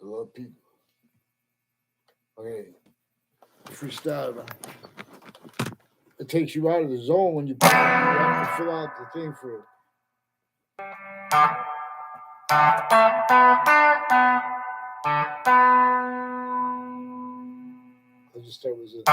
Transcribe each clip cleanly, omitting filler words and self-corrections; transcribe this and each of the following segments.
A lot of people. Okay. Freestyle. It takes you out of the zone when you have to fill out the thing for it. I'll just start with it.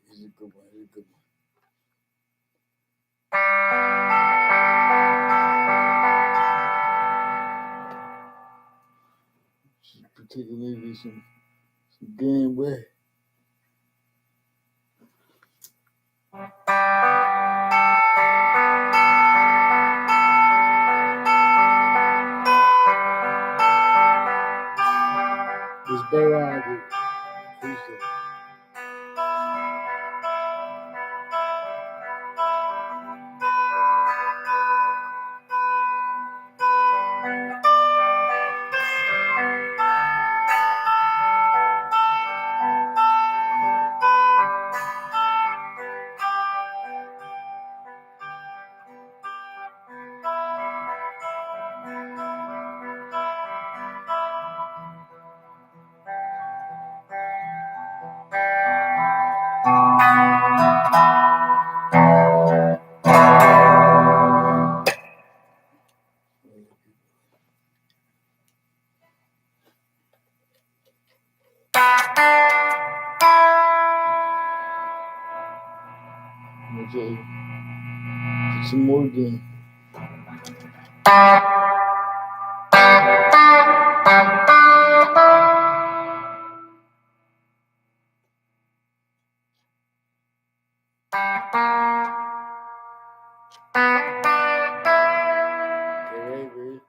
Here's a good one. Here's a good one. Particularly some game way. It's better on the Freestyle. Okay. Put some more game. Okay, ready?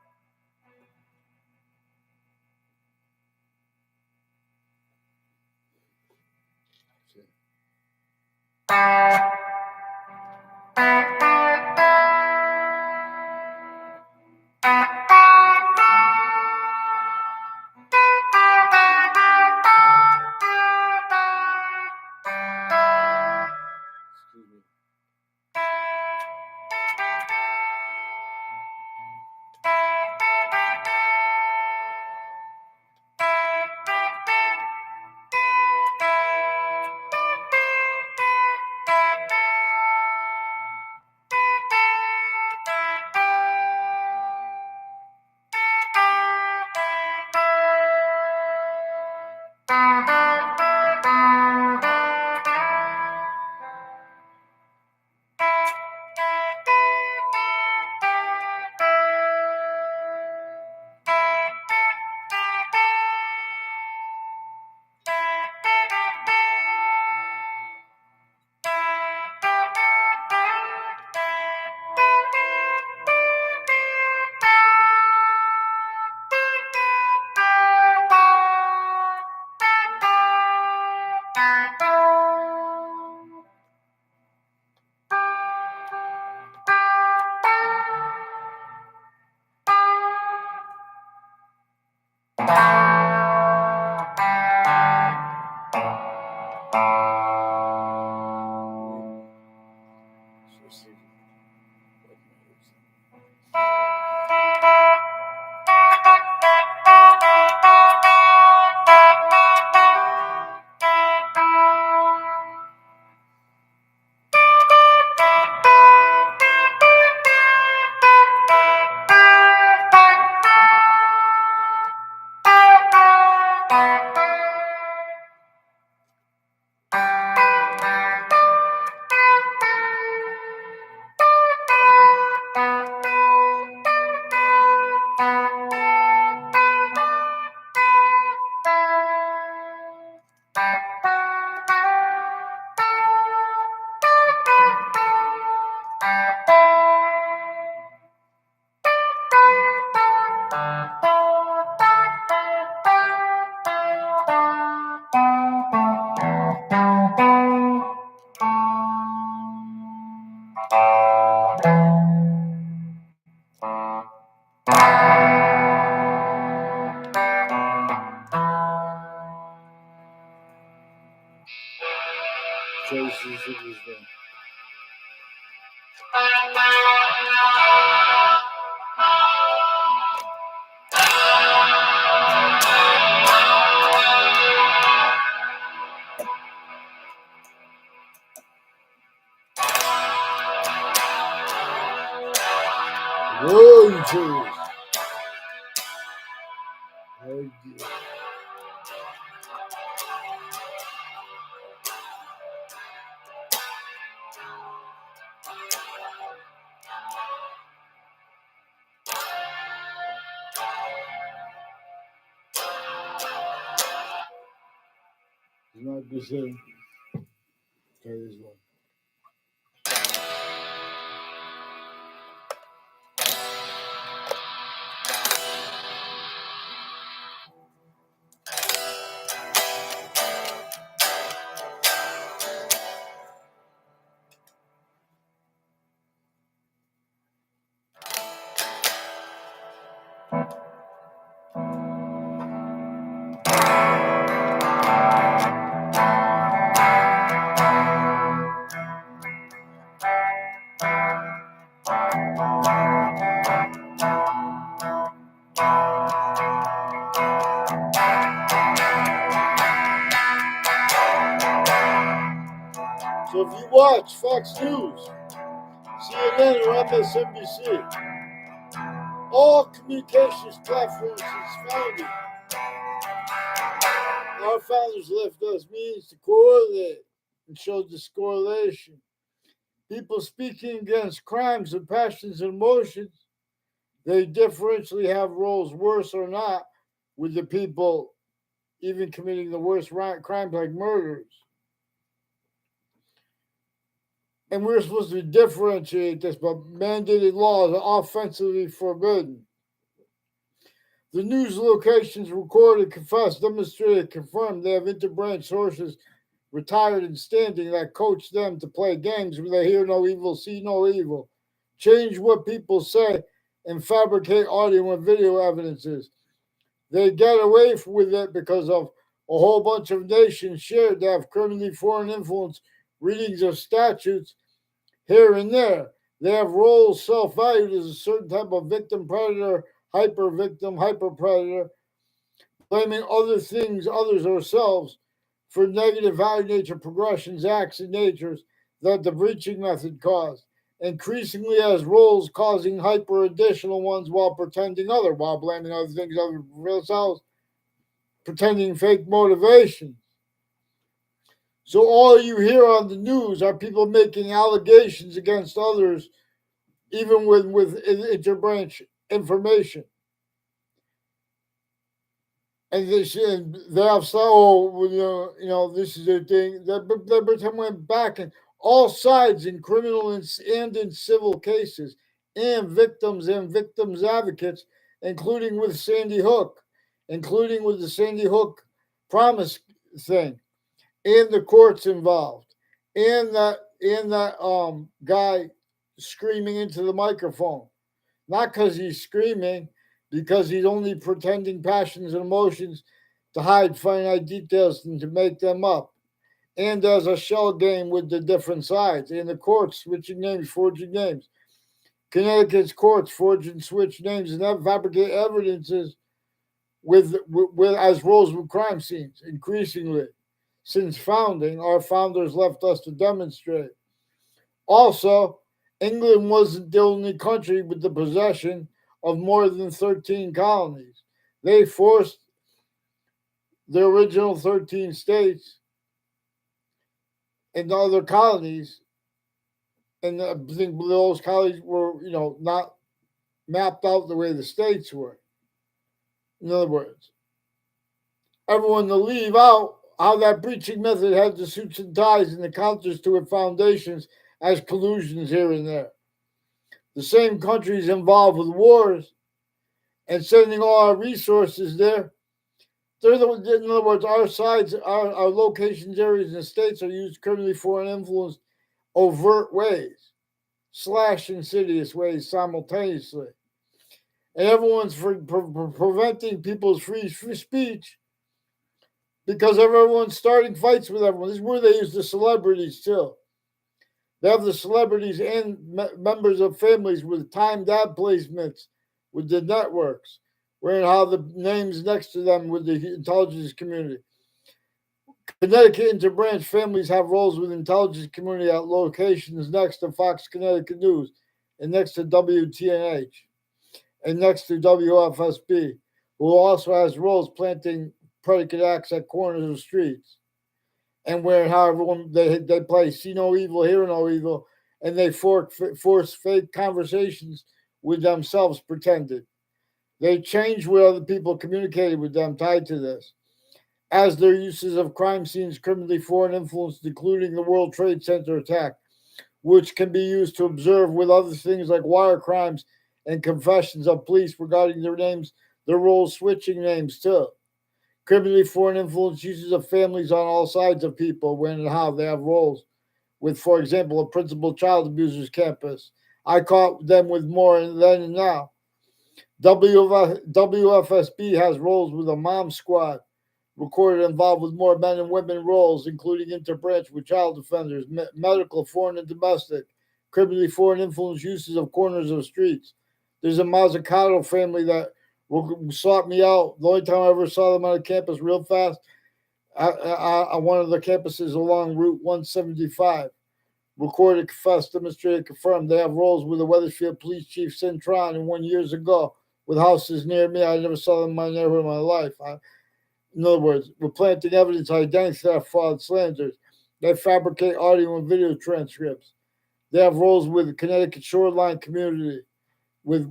for this thing. Whoa, you serious? Oh, dear. It's not the same. Try this one. So if you watch Fox News, CNN, or MSNBC, all communications platforms since founding, our founders left us means to correlate and show this correlation. People speaking against crimes and passions and emotions, they differentially have roles, worse or not, with the people even committing the worst crimes like murders. And we're supposed to differentiate this, but mandated laws are offensively forbidden. The news locations recorded, confessed, demonstrated, confirmed they have interbranch sources retired and standing that coach them to play games where they hear no evil, see no evil, change what people say, and fabricate audio and video evidences. They get away with it because of a whole bunch of nations shared to have criminally foreign influence readings of statutes here and there. They have roles self-valued as a certain type of victim predator, hyper victim, hyper predator, blaming other things, others, ourselves for negative value nature progressions, acts, and natures that the breaching method caused. Increasingly as roles causing hyper additional ones while pretending other, while blaming other things other for themselves, pretending fake motivations. So all you hear on the news are people making allegations against others, even with interbranch information. And they have this is their thing. They pretend went back and all sides in criminal and in civil cases, and victims advocates, including with Sandy Hook, including with the Sandy Hook promise thing, and the courts involved, and that guy screaming into the microphone, not because he's screaming, because he's only pretending passions and emotions to hide finite details and to make them up. And as a shell game with the different sides, and the courts switching names, forging names. Connecticut's courts forge and switch names and fabricate evidences with as roles with crime scenes increasingly. Since founding, our founders left us to demonstrate. Also, England wasn't the only country with the possession of more than 13 colonies. They forced the original 13 states and the other colonies, and I think those colonies were, not mapped out the way the states were. In other words, everyone to leave out how that breaching method had the suits and ties and the counters to its foundations as collusions here and there. The same countries involved with wars and sending all our resources there. In other words, our sides, our locations, areas, and states are used criminally foreign influence overt ways, / insidious ways simultaneously. And everyone's preventing people's free speech because everyone's starting fights with everyone. This is where they use the celebrities too. They have the celebrities and members of families with timed ad placements with the networks, where and how the names next to them with the intelligence community. Connecticut interbranch families have roles with intelligence community at locations next to Fox Connecticut News and next to WTNH and next to WFSB, who also has roles planting predicate acts at corners of streets and where how everyone they play see no evil, hear no evil, and they force fake conversations with themselves pretended. They change what other people communicated with them tied to this. As their uses of crime scenes criminally foreign influence, including the World Trade Center attack, which can be used to observe with other things like wire crimes and confessions of police regarding their names, their roles switching names too. Criminally foreign influence uses of families on all sides of people when and how they have roles. With, for example, a principal child abusers campus. I caught them with more then and now. WFSB has roles with a mom squad, recorded involved with more men and women roles, including interbranch with child offenders, medical, foreign and domestic, criminally foreign influence uses of corners of streets. There's a Mazzucato family that sought me out. The only time I ever saw them on a campus real fast, on one of the campuses along Route 175. Recorded, confessed, demonstrated, confirmed. They have roles with the Wethersfield Police Chief Cintron and 1 years ago with houses near me. I never saw them in my neighborhood in my life. In other words, we're planting evidence, identity theft, fraud, slanders. They fabricate audio and video transcripts. They have roles with the Connecticut shoreline community, with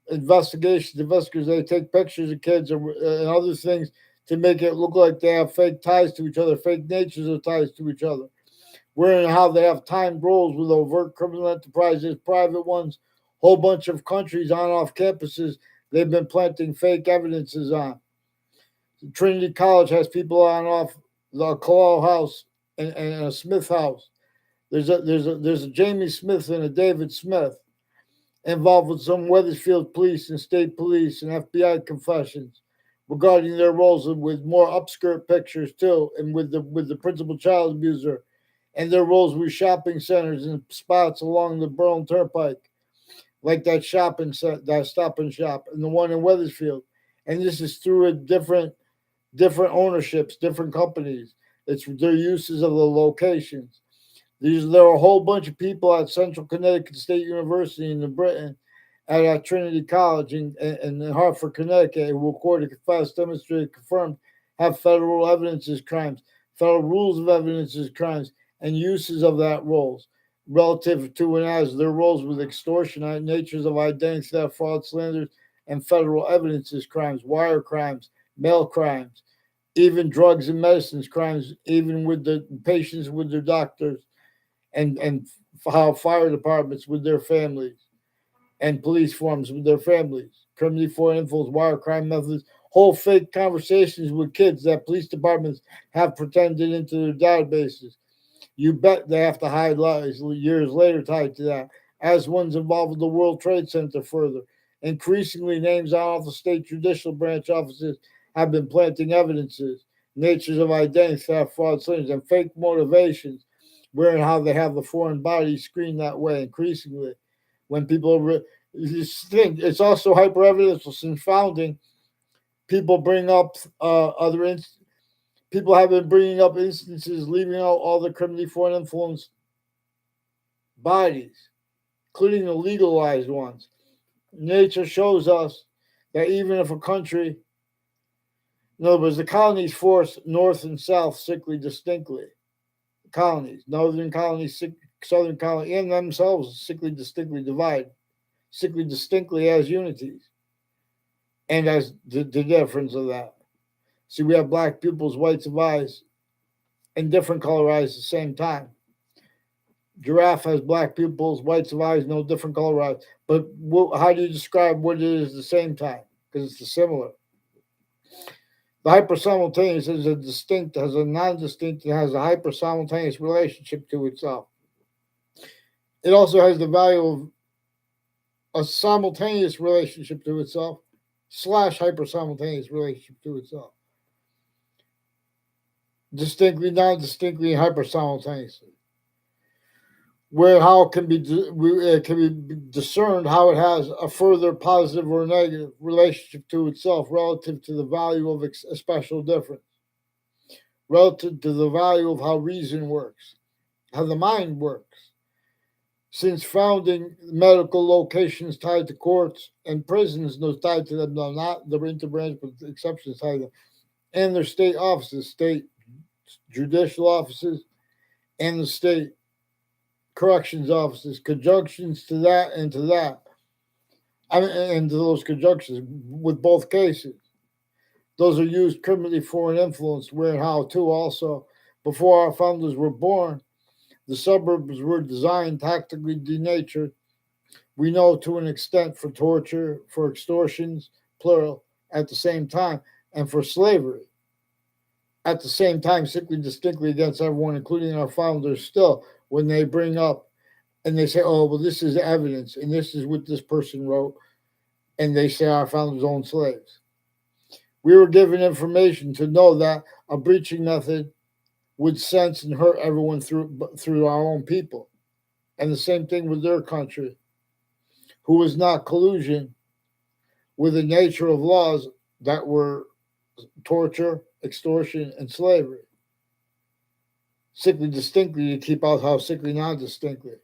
investigations. Investigators, they take pictures of kids and other things to make it look like they have fake ties to each other, fake natures of ties to each other. Where and how they have timed roles with overt criminal enterprises, private ones, whole bunch of countries on off campuses they've been planting fake evidences on. Trinity College has people on off the Colal House and a Smith House. There's a Jamie Smith and a David Smith involved with some Wethersfield police and state police and FBI confessions regarding their roles with more upskirt pictures too, and with the principal child abuser, and their roles with shopping centers and spots along the Burlington Turnpike, like that that Stop and Shop, and the one in Wethersfield. And this is through a different ownerships, different companies. It's their uses of the locations. There are a whole bunch of people at Central Connecticut State University in Britain, at Trinity College in Hartford, Connecticut, who recorded, confessed, demonstrated, confirmed, have federal evidence as crimes, federal rules of evidence as crimes, and uses of that roles relative to and as their roles with extortion, natures of identity theft, fraud, slanders, and federal evidence as crimes, wire crimes, mail crimes, even drugs and medicines crimes, even with the patients with their doctors, and how fire departments with their families and police forms with their families, criminally foreign influence, wire crime methods, whole fake conversations with kids that police departments have pretended into their databases. You bet they have to hide lies years later tied to that, as ones involved with the World Trade Center further. Increasingly, names on the state judicial branch offices have been planting evidences, natures of identity theft, fraud, slanders, and fake motivations, where and how they have the foreign body screened that way increasingly. When people this thing, it's also hyper evidential since founding. People bring up people have been bringing up instances leaving out all the criminally foreign influence bodies, including the legalized ones. Nature shows us that even if a country, in other words, the colonies force north and south sickly distinctly. Colonies, northern colonies, southern colony, and themselves sickly distinctly divide, sickly distinctly as unities, and as the difference of that. See, we have black pupils, whites of eyes, and different color eyes at the same time. Giraffe has black pupils, whites of eyes, no different color eyes. But how do you describe what it is at the same time? Because it's similar. The hypersimultaneous is a distinct, has a non-distinct, and has a hypersimultaneous relationship to itself. It also has the value of a simultaneous relationship to itself / hypersimultaneous relationship to itself. Distinctly, non-distinctly, and hypersimultaneously. where how it can be discerned how it has a further positive or negative relationship to itself relative to the value of a special difference, relative to the value of how reason works, how the mind works. Since founding medical locations tied to courts and prisons, no tied to them, no, not the interbranch, but exceptions tied to them, and their state offices, state judicial offices, and the state corrections offices, conjunctions to that and to that, I mean, and to those conjunctions with both cases. Those are used criminally for an influence, where and how too. Also, before our founders were born, the suburbs were designed tactically denatured. We know to an extent for torture, for extortions, plural, at the same time, and for slavery. At the same time, sickly distinctly against everyone, including our founders, still, when they bring up and they say, oh, well, this is evidence, and this is what this person wrote, and they say our founders owned slaves. We were given information to know that a breaching method would sense and hurt everyone through our own people. And the same thing with their country, who was not collusion with the nature of laws that were torture, extortion, and slavery. Sickly distinctly to keep out how sickly non distinctly.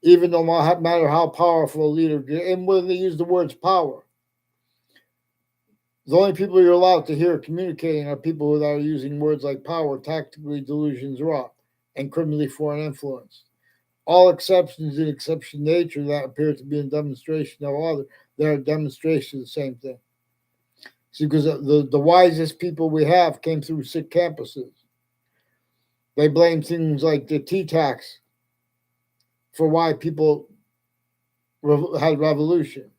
Even no matter how powerful a leader, and when they use the words power, the only people you're allowed to hear communicating are people that are using words like power, tactically, delusions, raw, and criminally foreign influence. All exceptions in exception nature that appear to be in demonstration of other, they are demonstration of the same thing. See, because the wisest people we have came through sick campuses. They blame things like the tea tax for why people had revolution.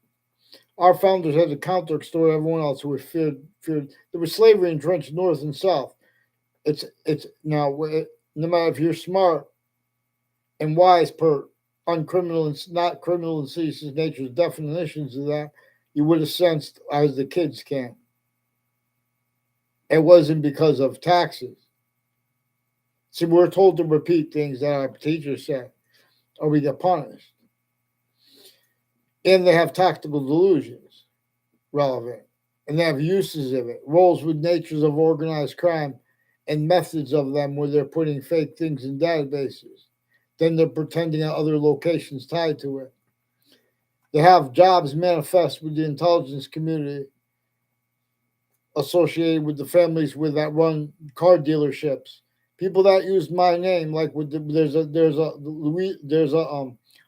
Our founders had to counter extort everyone else who was feared. There was slavery entrenched north and south. It's now no matter if you're smart and wise per uncriminal and not criminal and citizen nature's definitions of that, you would have sensed as the kids can. It wasn't because of taxes. See, we're told to repeat things that our teachers said, or we get punished. And they have tactical delusions relevant. And they have uses of it, roles with natures of organized crime and methods of them where they're putting fake things in databases. Then they're pretending at other locations tied to it. They have jobs manifest with the intelligence community associated with the families with that run car dealerships. People that use my name, like with there's a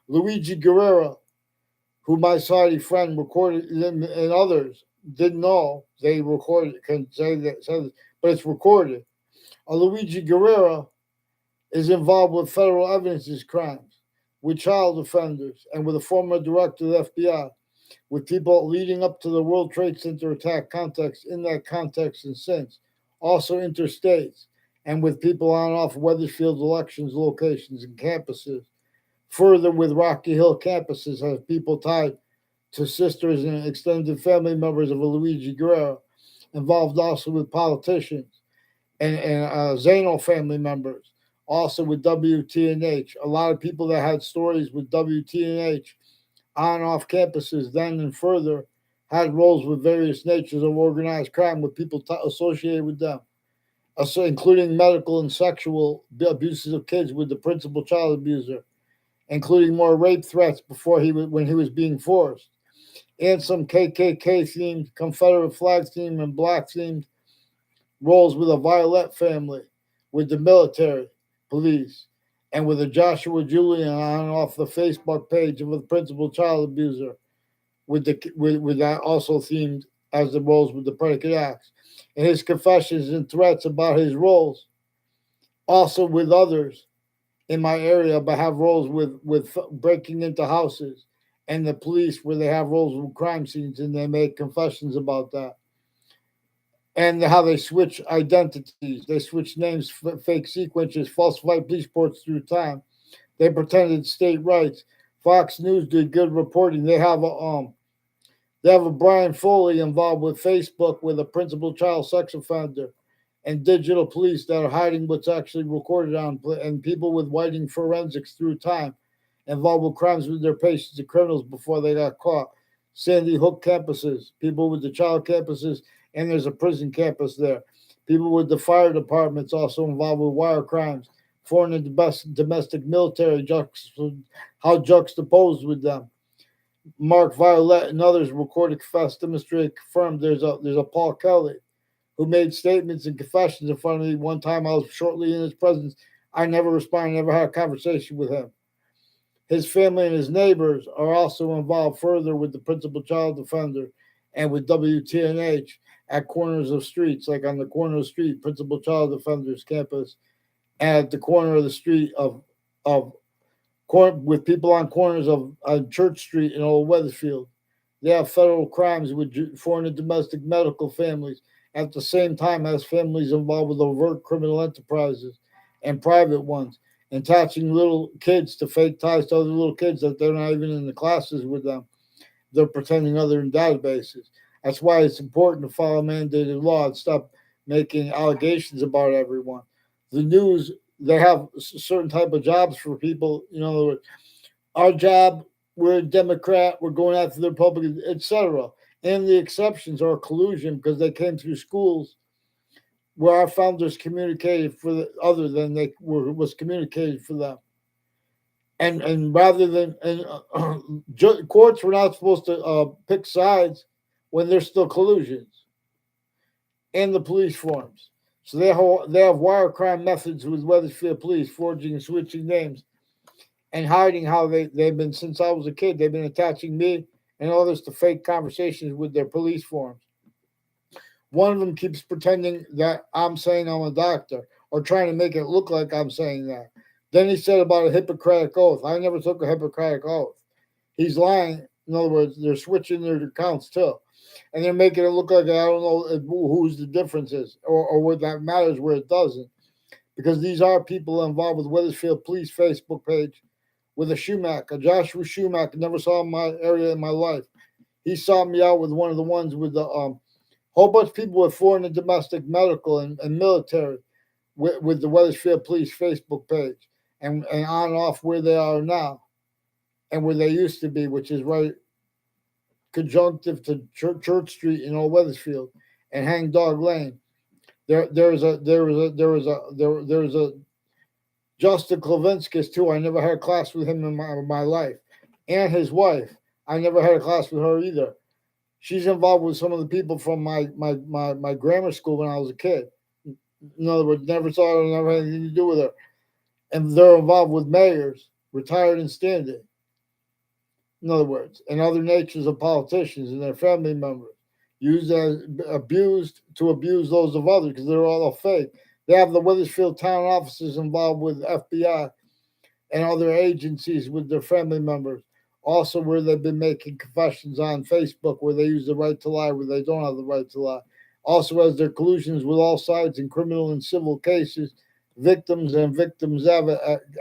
Luigi Guerrera, who my Saudi friend recorded, and others didn't know they recorded. Can say that, but it's recorded. Luigi Guerrera is involved with federal evidences crimes, with child offenders, and with a former director of the FBI, with people leading up to the World Trade Center attack context, in that context and since, also interstates, and with people on and off Weathersfield elections locations and campuses. Further, with Rocky Hill campuses, has people tied to sisters and extended family members of Luigi Guerrero, involved also with politicians and Zano family members, also with WTNH. A lot of people that had stories with WTNH on and off campuses then and further had roles with various natures of organized crime with people associated with them, including medical and sexual abuses of kids with the principal child abuser, including more rape threats before when he was being forced, and some KKK themed, Confederate flag themed, and black themed roles with a Violet family, with the military, police, and with a Joshua Julian on and off the Facebook page of the principal child abuser, with that also themed as the roles with the predicate acts, and his confessions and threats about his roles, also with others in my area, but have roles with breaking into houses, and the police where they have roles with crime scenes, and they make confessions about that, and how they switch identities, they switch names, fake sequences, falsified police reports through time. They pretended state rights. Fox News did good reporting. They have a Brian Foley involved with Facebook with a principal child sex offender, and digital police that are hiding what's actually recorded on, and people with whiting forensics through time involved with crimes with their patients and criminals before they got caught. Sandy Hook campuses, people with the child campuses, and there's a prison campus there. People with the fire departments also involved with wire crimes, foreign and domestic military, how juxtaposed with them. Mark Violet and others recorded, confessed, demonstrated, confirmed. There's a Paul Kelly who made statements and confessions in front of me. One time I was shortly in his presence. I never responded, never had a conversation with him. His family and his neighbors are also involved further with the principal child defender and with WTNH at corners of streets, like on the corner of the street, principal child defenders campus, and at the corner of the street of with people on corners of on Church Street in Old Weathersfield. They have federal crimes with foreign and domestic medical families at the same time as families involved with overt criminal enterprises and private ones, attaching little kids to fake ties to other little kids that they're not even in the classes with them. They're pretending other in databases. That's why it's important to follow mandated law and stop making allegations about everyone. The news, they have certain type of jobs for people. Our job, we're a Democrat, we're going after the Republicans, etc. And the exceptions are collusion because they came through schools where our founders communicated for other than was communicated for them. And rather than courts were not supposed to pick sides when there's still collusions and the police forms. So they have wire crime methods with Weathersfield police, forging and switching names and hiding how they've been since I was a kid. They've been attaching me and others to fake conversations with their police forms. One of them keeps pretending that I'm saying I'm a doctor or trying to make it look like I'm saying that. Then he said about a Hippocratic oath. I never took a Hippocratic oath. He's lying. In other words, they're switching their accounts too. And they're making it look like I don't know who's the difference is or where that matters where it doesn't. Because these are people involved with Weathersfield Police Facebook page with a Schumacher, a Joshua Schumacher. Never saw in my area in my life. He saw me out with one of the ones with the whole bunch of people with foreign and domestic medical and military with the Weathersfield Police Facebook page and on and off where they are now and where they used to be, which is right conjunctive to Church Street in Old Weathersfield and Hang Dog Lane. There was a Justin Klavinskis too. I never had a class with him in my life, and his wife. I never had a class with her either. She's involved with some of the people from my grammar school when I was a kid. In other words, never saw her, never had anything to do with her. And they're involved with mayors, retired and standing. In other words, and other natures of politicians and their family members, used as abused to abuse those of others because they're all fake. They have the Weathersfield town offices involved with FBI and other agencies with their family members. Also, where they've been making confessions on Facebook where they use the right to lie, where they don't have the right to lie. Also, has their collusions with all sides in criminal and civil cases, victims and victims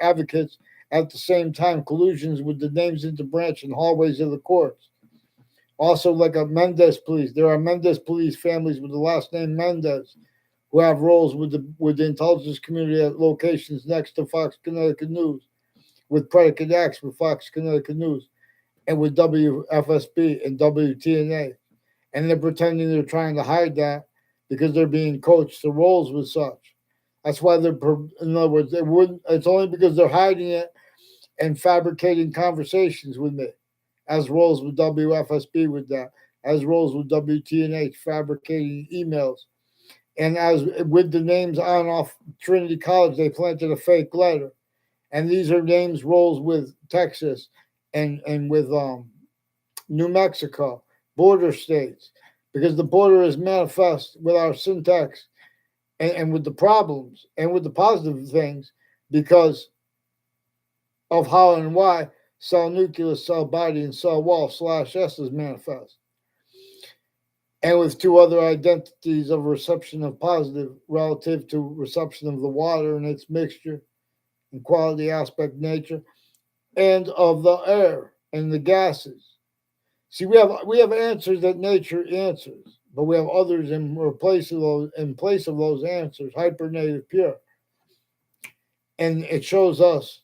advocates, at the same time, collusions with the names into branch and hallways of the courts. Also, like a Mendez police, there are Mendez police families with the last name Mendez who have roles with the intelligence community at locations next to Fox Connecticut News, with predicate acts with Fox Connecticut News, and with WFSB and WTNA. And they're pretending they're trying to hide that because they're being coached to roles with such. That's why in other words, they wouldn't. It's only because they're hiding it and fabricating conversations with me, as roles with WFSB with that, as roles with WTNH, fabricating emails. And as with the names on and off Trinity College, they planted a fake letter. And these are names, roles with Texas and with New Mexico, border states, because the border is manifest with our syntax and with the problems and with the positive things because of how and why cell nucleus, cell body, and cell wall /S is manifest. And with two other identities of reception of positive relative to reception of the water and its mixture and quality aspect nature and of the air and the gases. See, we have answers that nature answers, but we have others in place of those answers, hyper native pure. And it shows us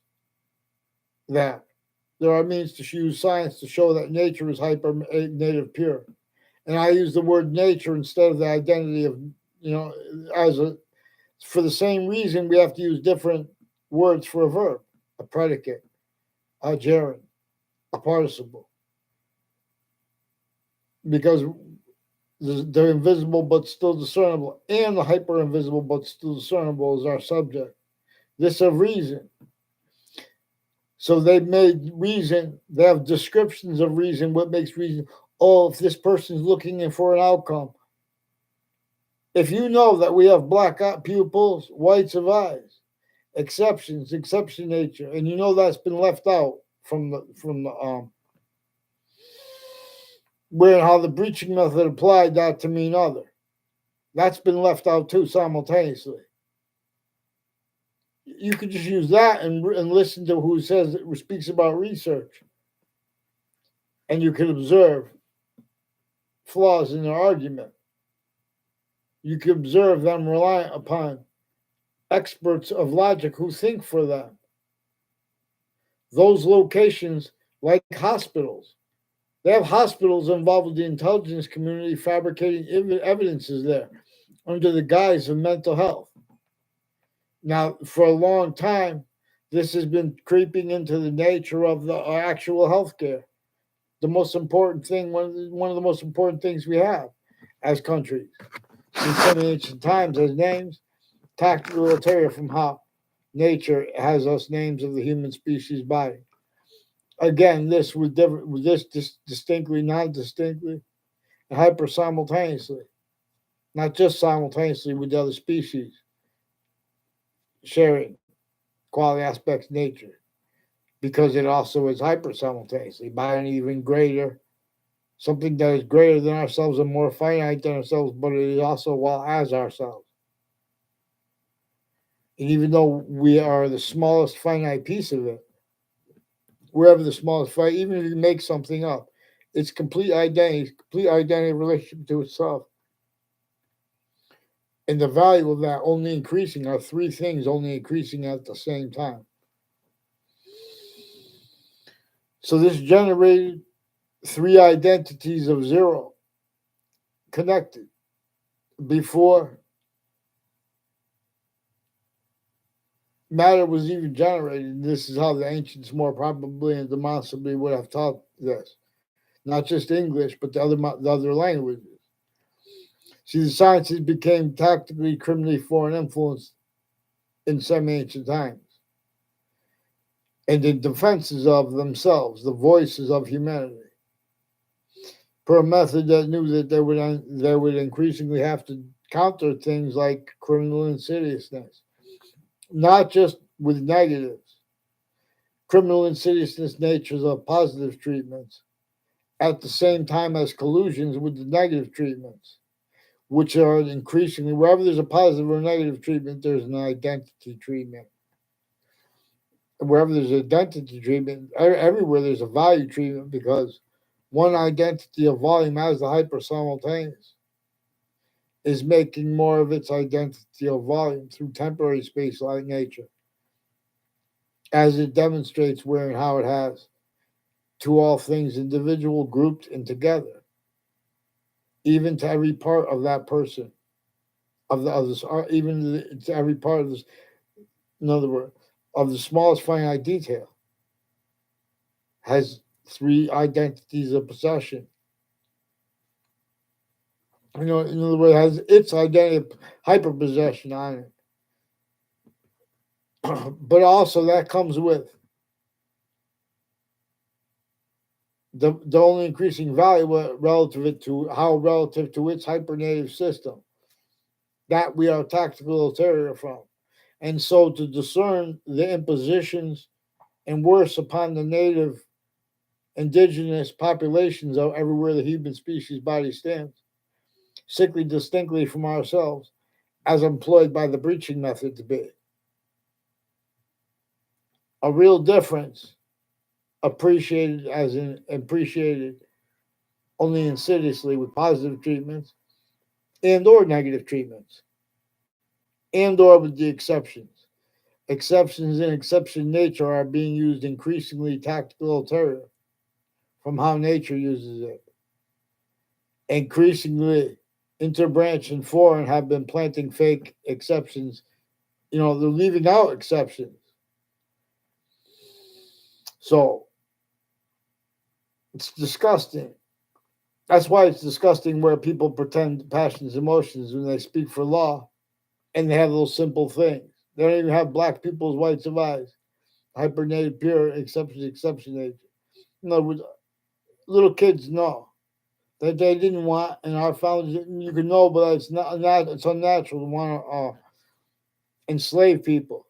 that there are means to use science to show that nature is hyper native pure. And I use the word nature instead of the identity of, as a, for the same reason we have to use different words for a verb, a predicate, a gerund, a participle, because they're invisible but still discernible, and the hyper invisible but still discernible is our subject. This of reason. So they've made reason, they have descriptions of reason, what makes reason. Oh, if this person's looking for an outcome. If you know that we have black pupils, whites of eyes, exceptions, exception nature, and you know that's been left out from the where and how the breaching method applied that to mean other. That's been left out too simultaneously. You could just use that and listen to who says who speaks about research, and you can observe flaws in their argument. You can observe them rely upon experts of logic who think for them. Those locations, like hospitals, they have hospitals involved with the intelligence community fabricating evidences there under the guise of mental health. Now, for a long time, this has been creeping into the nature of the actual healthcare. The most important thing, one of the most important things we have as countries in some ancient times as names, tactical ulterior from how nature has us names of the human species body. Again, this with different, with this distinctly, non-distinctly, and hyper simultaneously, not just simultaneously with the other species, sharing quality aspects of nature, because it also is hyper simultaneously by an even greater, something that is greater than ourselves and more finite than ourselves, but it is also well as ourselves. And even though we are the smallest finite piece of it, wherever the smallest fight, even if you make something up, it's complete identity relationship to itself. And the value of that only increasing are three things only increasing at the same time. So this generated three identities of zero connected before matter was even generated. This is how the ancients more probably and demonstrably would have taught this. Not just English, but the other languages. See, the sciences became tactically, criminally foreign influenced in some ancient times. And in defenses of themselves, the voices of humanity. Per a method that knew that they would increasingly have to counter things like criminal insidiousness, not just with negatives. Criminal insidiousness natures of positive treatments at the same time as collusions with the negative treatments, which are increasingly, wherever there's a positive or negative treatment, there's an identity treatment. And wherever there's identity treatment, everywhere there's a value treatment because one identity of volume as the hyper simultaneous is making more of its identity of volume through temporary space like nature, as it demonstrates where and how it has to all things individual, grouped, and together, even to every part of that person, of the others, even to every part of this, in other words, of the smallest finite detail, has three identities of possession. In other words, has its identity of hyperpossession on it. But also that comes with the only increasing value relative to its hypernative system that we are tactical ulterior from. And so to discern the impositions and worse upon the native indigenous populations of everywhere the human species body stands, sickly distinctly from ourselves, as employed by the breaching method to be. A real difference, appreciated only insidiously with positive treatments, and or negative treatments, and or with the exceptions. Exceptions in exception nature are being used increasingly tactical alternative from how nature uses it. Increasingly, interbranch and foreign have been planting fake exceptions. They're leaving out exceptions. So it's disgusting. That's why it's disgusting where people pretend passions, emotions when they speak for law, and they have those simple things. They don't even have black people's whites of eyes. Hypernated, pure, exception age. In other words, little kids know that they didn't want, and our founders, you can know, but it's not it's unnatural to want to enslave people,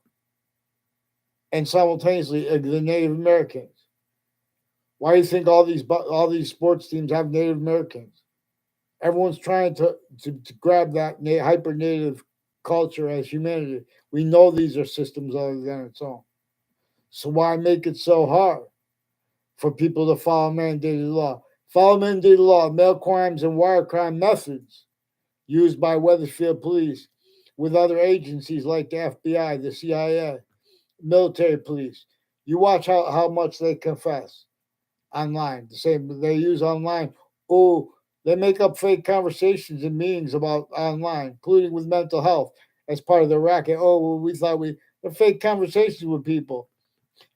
and simultaneously the Native Americans. Why do you think all these sports teams have Native Americans? Everyone's trying to grab that hyper native culture as humanity. We know these are systems other than its own. So why make it so hard for people to follow mandated law? Follow mandated law, mail crimes and wire crime methods used by Weathersfield police with other agencies like the FBI, the CIA, military police. You watch how much they confess online. The same they use online. Oh, they make up fake conversations and meetings about online, including with mental health as part of their racket. Oh, well, we thought they're fake conversations with people.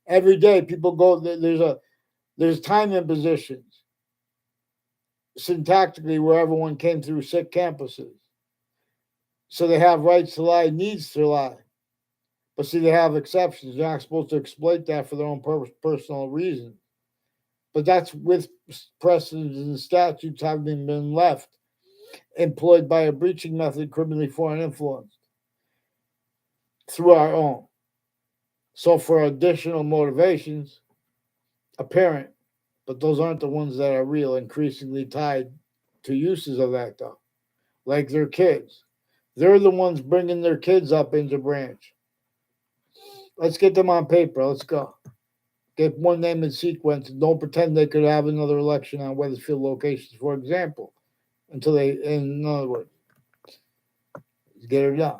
Every day people go there's time impositions syntactically where everyone came through sick campuses. So they have rights to lie, needs to lie. But see, they have exceptions. They're not supposed to exploit that for their own personal reasons. But that's with precedents and statutes having been left employed by a breaching method criminally foreign influenced through our own. So for additional motivations, apparent, but those aren't the ones that are real, increasingly tied to uses of that though, like their kids. They're the ones bringing their kids up into branch. Let's get them on paper. Let's go. Get one name in sequence and don't pretend they could have another election on Weathersfield locations, for example, until they, in other words, get it done.